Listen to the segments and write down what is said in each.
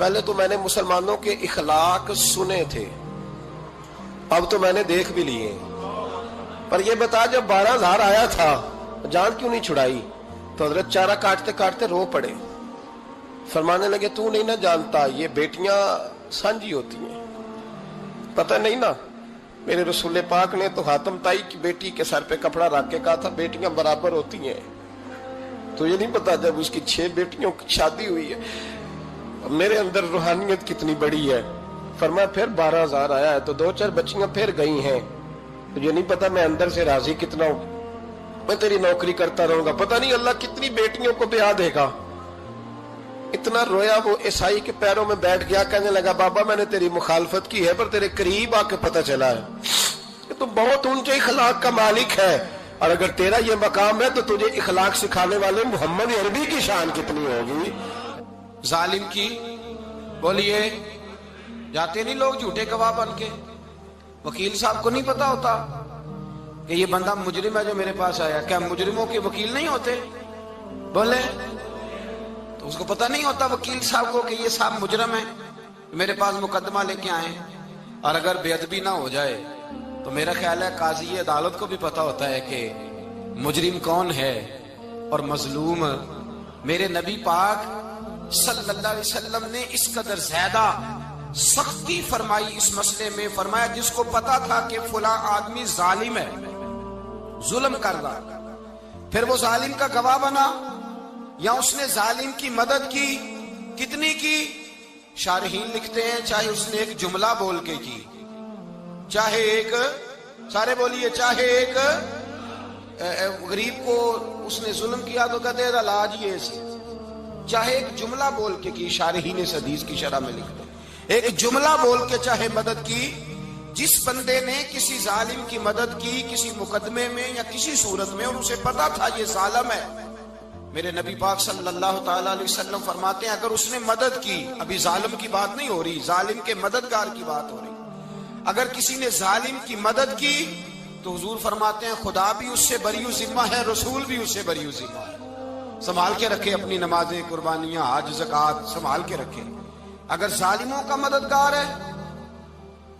پہلے تو میں نے مسلمانوں کے اخلاق سنے تھے، اب تو میں نے دیکھ بھی لیے، پر یہ بتا جب 12,000 آیا تھا جان کیوں نہیں چھڑائی؟ تو حضرت چارہ کاٹتے کاٹتے رو پڑے، فرمانے لگے تو نہیں نہ جانتا یہ بیٹیاں سانجی ہوتی ہیں، پتہ نہیں نا؟ میرے رسول پاک نے تو حاتم تائی کی بیٹی کے سر پہ کپڑا رکھ کے کہا تھا بیٹیاں برابر ہوتی ہیں، تو یہ نہیں پتا جب اس کی 6 بیٹیوں کی شادی ہوئی ہے میرے اندر روحانیت کتنی بڑی ہے۔ فرمایا پھر 12,000 آیا ہے تو 2-4 بچیاں پھر گئی ہیں، تو یہ نہیں پتا میں اندر سے راضی کتنا ہوں، میں تیری نوکری کرتا رہوں گا، پتہ نہیں اللہ کتنی بیٹیوں کو بیاہ دے گا۔ اتنا رویا وہ عیسائی کے پیروں میں بیٹھ گیا، کہنے لگا بابا میں نے تیری مخالفت کی ہے پر تیرے قریب آ کے پتہ چلا ہے کہ تو بہت اونچے اخلاق کا مالک ہے، اور اگر تیرا یہ مقام ہے تو تجھے اخلاق سکھانے والے محمد عربی کی شان کتنی ہوگی۔ ظالم کی بولیے جاتے نہیں لوگ جھوٹے گواہ بن کے، وکیل صاحب کو نہیں پتا ہوتا کہ یہ بندہ مجرم ہے جو میرے پاس آیا، کیا مجرموں کے وکیل نہیں ہوتے؟ بولے تو اس کو پتا نہیں ہوتا وکیل صاحب کو کہ یہ صاحب مجرم ہے، میرے پاس مقدمہ لے کے آئے، اور اگر بے ادبی نہ ہو جائے تو میرا خیال ہے قاضی عدالت کو بھی پتا ہوتا ہے کہ مجرم کون ہے اور مظلوم۔ میرے نبی پاک صلی اللہ علیہ وسلم نے اس قدر زیادہ سختی فرمائی اس مسئلے میں، فرمایا جس کو پتا تھا کہ فلاں آدمی ظالم ہے، ظلم کر رہا، پھر وہ ظالم کا گواہ بنا یا اس نے ظالم کی مدد کی، کتنی کی؟ شارحین لکھتے ہیں چاہے اس نے ایک جملہ بول کے کی، چاہے ایک، سارے بولیے، چاہے ایک غریب کو اس نے ظلم کیا تو کہتے ہیں علاج یہ سی، چاہے ایک جملہ بول کے کی، شارحین اس حدیث کی شرح میں لکھتے ہیں ایک جملہ بول کے چاہے مدد کی، جس بندے نے کسی ظالم کی مدد کی کسی مقدمے میں یا کسی صورت میں اور اسے پتا تھا یہ ظالم ہے، میرے نبی پاک صلی اللہ تعالیٰ علیہ وسلم فرماتے ہیں اگر اس نے مدد کی، ابھی ظالم کی بات نہیں ہو رہی، ظالم کے مددگار کی بات ہو رہی، اگر کسی نے ظالم کی مدد کی تو حضور فرماتے ہیں خدا بھی اس سے بری ذمہ ہے، رسول بھی اس سے بری ذمہ ہے۔ سنبھال کے رکھے اپنی نمازیں، قربانیاں، حج، زکوٰۃ سنبھال کے رکھے۔ اگر ظالموں کا مددگار ہے،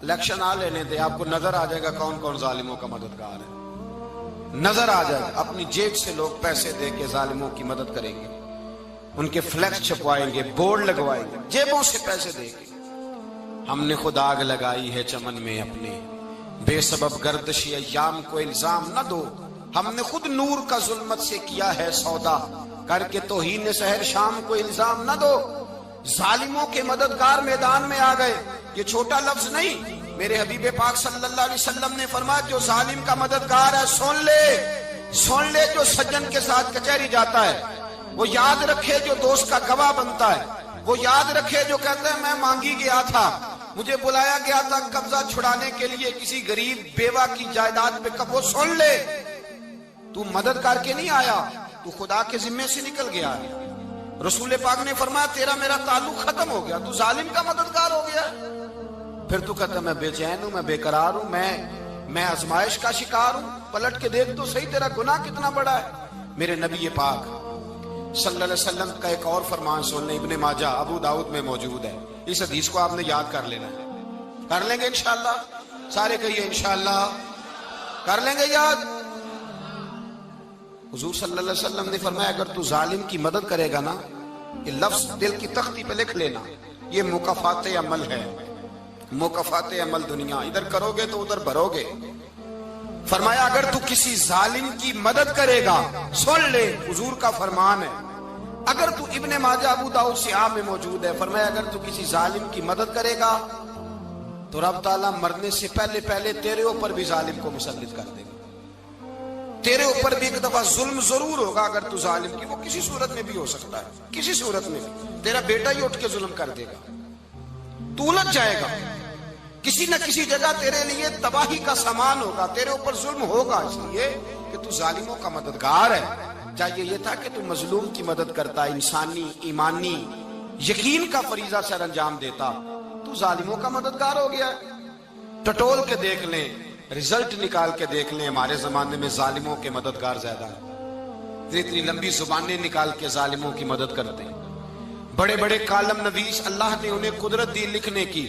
الیکشن آ لینے دے، آپ کو نظر آ جائے گا کون کون ظالموں کا مددگار ہے، نظر آ جائے گا۔ اپنی جیب سے لوگ پیسے دے کے ظالموں کی مدد کریں گے، ان کے فلیکس چھپوائیں گے، بورڈ لگوائیں گے، جیبوں سے پیسے دے کے۔ ہم نے خود آگ لگائی ہے چمن میں اپنے، بے سبب گردشی ایام کو الزام نہ دو، ہم نے خود نور کا ظلمت سے کیا ہے سودا، کر کے توہین سحر شام کو الزام نہ دو۔ ظالموں کے مددگار میدان میں آ گئے، یہ چھوٹا لفظ نہیں، میرے حبیب پاک صلی اللہ علیہ وسلم نے فرمایا جو ظالم کا مددگار ہے سن لے جو سجن کے ساتھ کچہری جاتا ہے، وہ یاد رکھے جو دوست کا گواہ بنتا ہے، وہ یاد رکھے جو کہتا ہے میں مانگی گیا تھا، مجھے بلایا گیا تھا قبضہ چھڑانے کے لیے کسی غریب بیوہ کی جائیداد پہ، وہ سن لے تو مدد کر کے نہیں آیا، تو خدا کے ذمے سے نکل گیا ہے۔ رسول پاک نے فرمایا تیرا میرا تعلق ختم ہو گیا، تو ظالم کا مددگار ہو گیا۔ پھر تو کہتا میں بے چین ہوں، میں بے قرار ہوں، میں آزمائش کا شکار ہوں، پلٹ کے دیکھ تو صحیح تیرا گناہ کتنا بڑا ہے۔ میرے نبی پاک صلی اللہ علیہ وسلم کا ایک اور فرمان سن لیں، ابن ماجہ ابو داؤد میں موجود ہے، اس حدیث کو آپ نے یاد کر لینا ہے، کر لیں گے انشاءاللہ، سارے کہیے انشاءاللہ، کر لیں گے یاد۔ حضور صلی اللہ علیہ وسلم نے فرمایا اگر تو ظالم کی مدد کرے گا نا، یہ لفظ دل کی تختی پہ لکھ لینا، یہ مکافات عمل ہے، مکافات عمل دنیا، ادھر کرو گے تو ادھر بھرو گے۔ فرمایا اگر تو کسی ظالم کی مدد کرے گا، سن لے حضور کا فرمان ہے، اگر تو ابن ماجہ ابو داؤد سیاہ میں موجود ہے، فرمایا اگر تو کسی ظالم کی مدد کرے گا تو رب تعالیٰ مرنے سے پہلے پہلے تیرے اوپر بھی ظالم کو مسلط کر دے گا، تیرے اوپر بھی ایک دفعہ ظلم ضرور ہوگا اگر تو ظالم کی، وہ کسی صورت میں بھی ہو سکتا ہے، کسی صورت میں بھی تیرا بیٹا ہی اٹھ کے ظلم کر دے گا، تو الجھ جائے گا، کسی نہ کسی جگہ تیرے لیے تباہی کا سامان ہوگا، تیرے اوپر ظلم ہوگا، اس لیے کہ تو ظالموں کا مددگار ہے۔ چاہیے یہ تھا کہ تو مظلوم کی مدد کرتا، انسانی ایمانی یقین کا فریضہ سر انجام دیتا، تو ظالموں کا مددگار ہو گیا۔ ٹٹول کے دیکھ لیں، رزلٹ نکال کے دیکھ لیں، ہمارے زمانے میں ظالموں کے مددگار زیادہ ہیں، اتنی لمبی زبانیں نکال کے ظالموں کی مدد کرتے ہیں، بڑے بڑے کالم نویس اللہ نے انہیں قدرت دی لکھنے کی،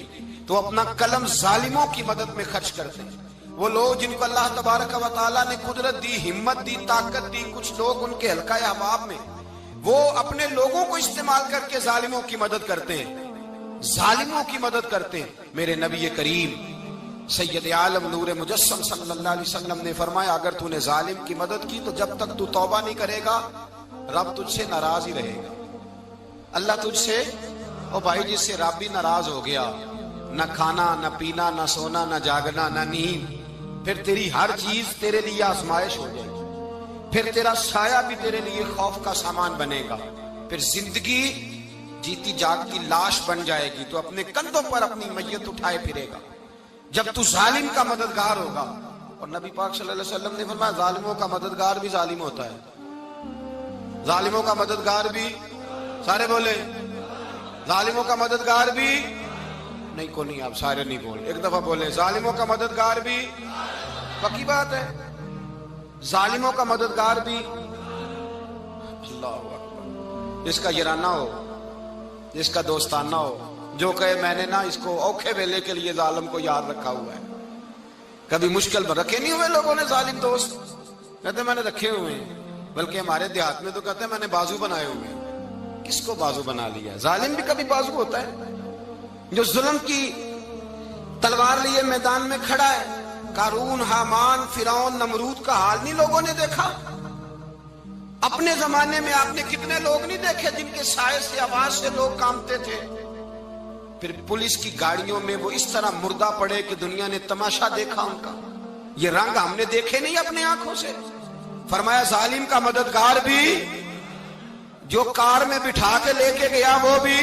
تو اپنا قلم ظالموں کی مدد میں خرچ کرتے ہیں۔ وہ لوگ جن کو اللہ تبارک و تعالیٰ نے قدرت دی، ہمت دی، طاقت دی، کچھ لوگ ان کے حلقہ احباب میں، وہ اپنے لوگوں کو استعمال کر کے ظالموں کی مدد کرتے ہیں، ظالموں کی مدد کرتے ہیں۔ میرے نبی کریم سید عالم نور مجسم صلی اللہ علیہ وسلم نے فرمایا، اگر تو نے ظالم کی مدد کی تو جب تک تو توبہ نہیں کرے گا رب تجھ سے ناراض ہی رہے گا۔ اللہ تجھ سے، او بھائی جس سے رب بھی ناراض ہو گیا، نہ کھانا نہ پینا نہ سونا نہ جاگنا نہ نیند، پھر تیری ہر چیز تیرے لیے آزمائش ہو جائے گی، پھر تیرا سایہ بھی تیرے لیے خوف کا سامان بنے گا، پھر زندگی جیتی جاگتی لاش بن جائے گی، تو اپنے کندھوں پر اپنی میت اٹھائے پھرے گا جب تو ظالم کا مددگار ہوگا۔ اور نبی پاک صلی اللہ علیہ وسلم نے فرمایا ظالموں کا مددگار بھی ظالم ہوتا ہے، ظالموں کا مددگار بھی، سارے بولے ظالموں کا مددگار بھی نہیں، کو نہیں، آپ سارے نہیں بولے، ایک دفعہ بولے ظالموں کا مددگار بھی، پکی بات ہے، ظالموں کا مددگار بھی۔ اللہ اکبر، جس کا یارانہ ہو، جس کا دوستانہ ہو، جو کہے میں نے نا اس کو اوکھے ویلے کے لیے ظالم کو یاد رکھا ہوا ہے۔ کبھی مشکل میں رکھے نہیں ہوئے لوگوں نے ظالم دوست، کہتے میں نے رکھے ہوئے ہیں، بلکہ ہمارے دیہات میں تو کہتے ہیں میں نے بازو بنائے ہوئے ہیں۔ کس کو بازو بنا لیا؟ ظالم بھی کبھی بازو ہوتا ہے، جو ظلم کی تلوار لیے میدان میں کھڑا ہے۔ قارون، حامان، فرعون، نمرود کا حال نہیں لوگوں نے دیکھا؟ اپنے زمانے میں آپ نے کتنے لوگ نہیں دیکھے جن کے سائے سے، آواز سے لوگ کانپتے تھے؟ پھر پولیس کی گاڑیوں میں وہ اس طرح مردہ پڑے کہ دنیا نے تماشا دیکھا ان کا۔ یہ رنگ ہم نے دیکھے نہیں اپنے آنکھوں سے۔ فرمایا ظالم کا مددگار بھی، جو کار میں بٹھا کے لے کے گیا وہ بھی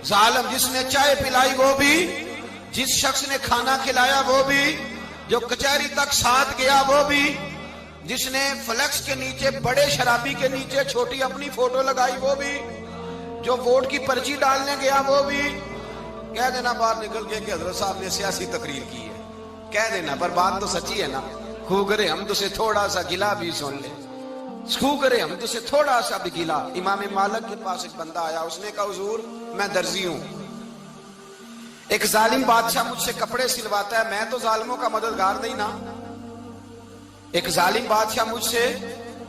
ظالم، جس نے چائے پلائی وہ بھی، جس شخص نے کھانا کھلایا وہ بھی، جو کچہری تک ساتھ گیا وہ بھی، جس نے فلیکس کے نیچے، بڑے شرابی کے نیچے چھوٹی اپنی فوٹو لگائی وہ بھی، جو ووٹ کی پرچی ڈالنے گیا وہ بھی۔ کہہ دینا باہر نکل کے کہ حضرت صاحب نے سیاسی تقریر کی ہے، کہہ دینا، پر بات تو سچی ہے نا۔ خو کرے ہم تو سے تھوڑا سا گلا بھی سن لے، خو کرے ہم تو سے تھوڑا سا بھی گلا۔ امام مالک کے پاس ایک بندہ آیا، اس نے کہا حضور میں درزی ہوں، ایک ظالم بادشاہ مجھ سے کپڑے سلواتا ہے، میں تو ظالموں کا مددگار نہیں نا۔ ایک ظالم بادشاہ مجھ سے،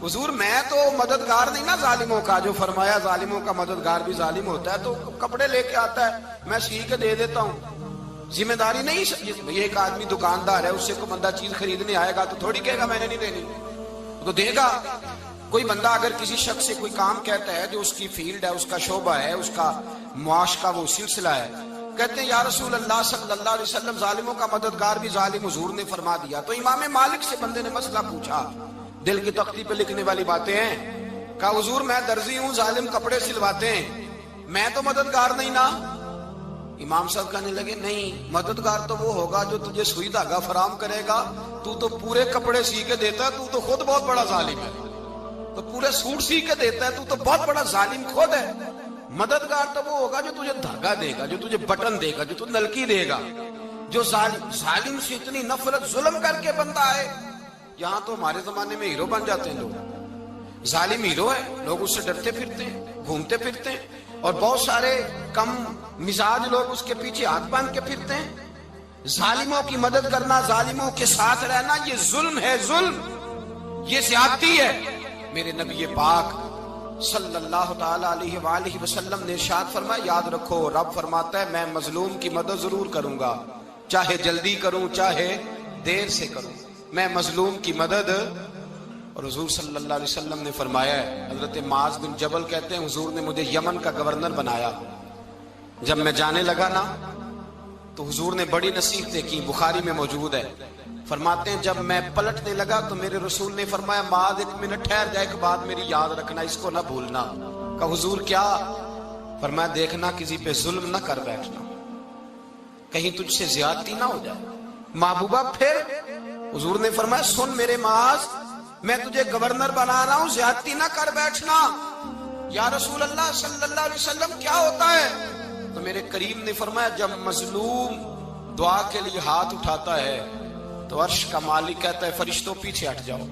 حضور میں تو مددگار نہیں نا ظالموں کا، جو فرمایا ظالموں کا مددگار بھی ظالم ہوتا ہے، تو کپڑے لے کے آتا ہے میں سی کے دے دیتا ہوں، ذمہ داری نہیں۔ یہ ایک آدمی دکاندار ہے، اس سے کوئی بندہ چیز خریدنے آئے گا تو تھوڑی کہے گا میں نے نہیں دینی، تو دے گا۔ کوئی بندہ اگر کسی شخص سے کوئی کام کہتا ہے جو اس کی فیلڈ ہے، اس کا شعبہ ہے، اس کا معاش کا وہ سلسلہ ہے، کہتے ہیں یا رسول اللہ صلی اللہ علیہ وسلم ظالموں کا مددگار بھی ظالم، حضور نے فرما دیا۔ تو امام مالک سے بندے نے مسئلہ پوچھا، دل کی تختی پہ لکھنے والی باتیں ہیں، کہا حضور میں درزی ہوں، ظالم کپڑے سلواتے ہیں، میں تو مددگار نہیں نا۔ امام صاحب کہنے لگے نہیں، مددگار تو وہ ہوگا جو تجھے سوئی دھاگا فراہم کرے گا، تو پورے کپڑے سی کے دیتا ہے، تو خود بہت بڑا ظالم ہے، تو پورے سوٹ سی کے دیتا ہے، تو بہت بڑا ظالم خود ہے۔ مددگار تو وہ ہوگا جو تجھے دھاگا دے گا، جو تجھے بٹن دے گا، جو تجھے نلکی دے گا۔ جو ظالم سے اتنی نفرت، ظلم کر کے بندہ ہے، یہاں تو ہمارے زمانے میں ہیرو بن جاتے ہیں لوگ، ظالم ہیرو ہے، لوگ اس سے ڈرتے پھرتے ہیں، گھومتے پھرتے ہیں، اور بہت سارے کم مزاج لوگ اس کے پیچھے ہاتھ باندھ کے پھرتے ہیں۔ ظالموں کی مدد کرنا، ظالموں کے ساتھ رہنا، یہ ظلم ہے، ظلم، یہ زیادتی ہے۔ میرے نبی پاک صلی اللہ تعالی علیہ وآلہ وسلم نے ارشاد فرمایا، یاد رکھو رب فرماتا ہے میں مظلوم کی مدد ضرور کروں گا، چاہے جلدی کروں چاہے دیر سے کروں، میں مظلوم کی مدد۔ اور حضور صلی اللہ علیہ وسلم نے فرمایا ہے، حضرت معاذ بن جبل کہتے ہیں حضور نے مجھے یمن کا گورنر بنایا، جب میں جانے لگا نا تو حضور نے بڑی نصیحتیں کی، بخاری میں موجود ہے، فرماتے ہیں جب میں پلٹنے لگا تو میرے رسول نے فرمایا معاذ ایک منٹ ٹھہر جا، ایک بات میری یاد رکھنا، اس کو نہ بھولنا۔ کہا حضور کیا؟ فرمایا دیکھنا کسی پہ ظلم نہ کر بیٹھنا، کہیں تجھ سے زیادتی نہ ہو جائے۔ محبوبہ پھر حضور نے فرمایا سن میرے معاذ، میں تجھے گورنر بنا رہا ہوں، زیادتی نہ کر بیٹھنا۔ یا رسول اللہ صلی اللہ علیہ وسلم کیا ہوتا ہے؟ تو میرے کریم نے فرمایا جب مظلوم دعا کے لیے ہاتھ اٹھاتا ہے تو عرش کا مالک کہتا ہے فرشتوں پیچھے ہٹ جاؤ،